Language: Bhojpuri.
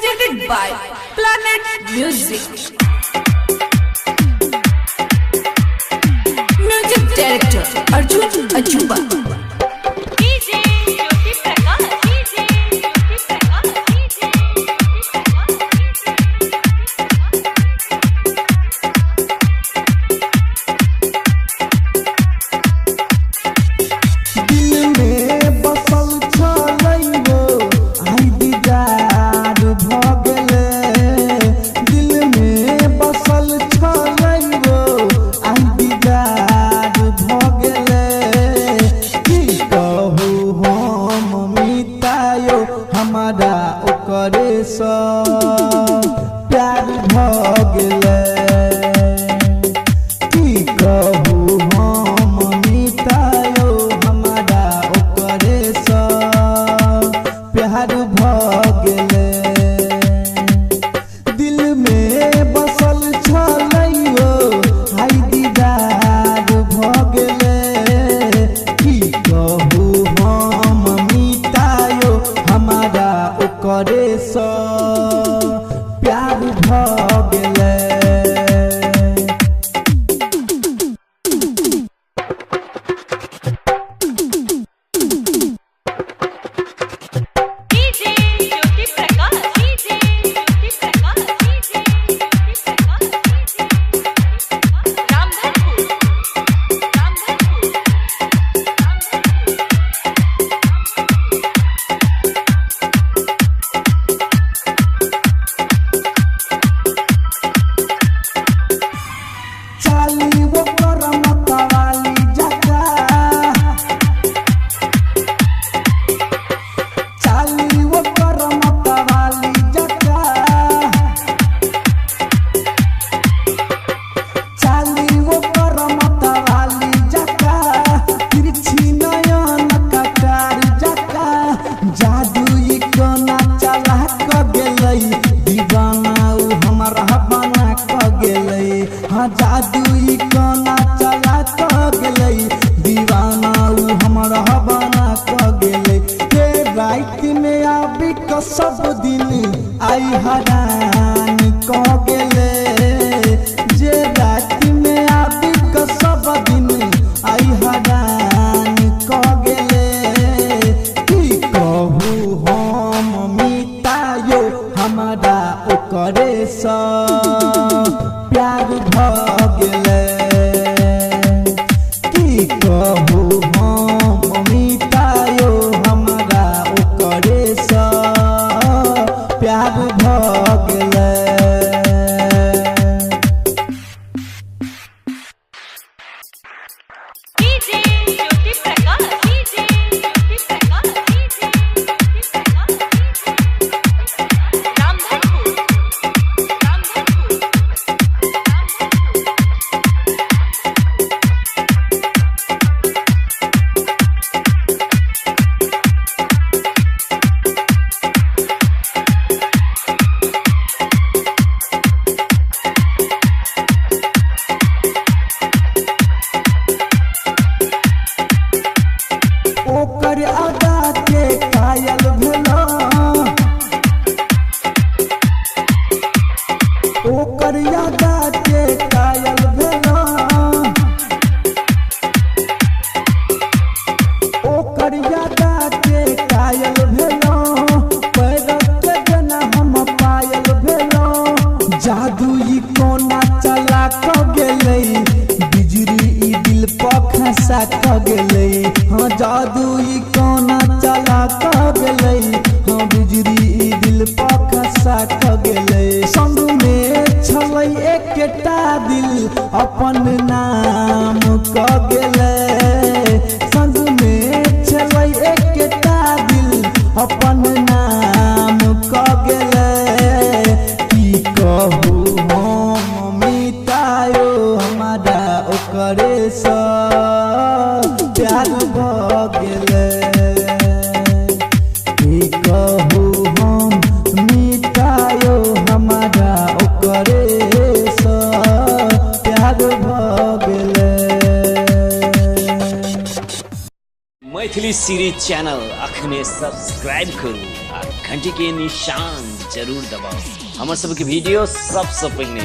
presented by Planet Music. Music director Arjun Ajuba. हमारा ओकरे सा प्यार भगले की कहू हम मितायो हमारा ओकरे सा प्यार भगले दिल में बसल छलैयो हाय दीदार भगले की कहू हम मितायो हमारा ओकरे सा प्यार भगले जादू कोना चला क गेलै दीवाना उ हमरा बना क गेलै के रात में आबी क सब दिन आई हरान क गेलै जे रात में आबी क सब दिन आई हरान क गेलै की कहू हम मितायो हमारा ओकरे सा प्यार भगले की कहू हम मितायो हमारा ओकरे सा प्यार भगले ओकर अदा के कायल भेला ओकर अदा के कायल भेला ओकर अदा के कायल भेला पैर के जना हम पायल भेला जादू ई कोना चला क गेलै बिजली ई दिल पर खसा क गेलै हाँ जादू ई कोना चला क गेलै हाँ बिजली दिल पर खसा क गेलै संग में छलै एकटा दिल अपन नाम क गेलै संग में छलै एकटा दिल अपन नाम क गेलै की कहू हम मितायो हमारा ओकरे सा प्यार भगले की कहू हम मितायो हमारा ओकरे सा प्यार भगले। मैथिली सीरीज चैनल अखने सब्सक्राइब करू आ घंटी के निशान जरूर दबाओ। हमर सबके वीडियो सबसे पहले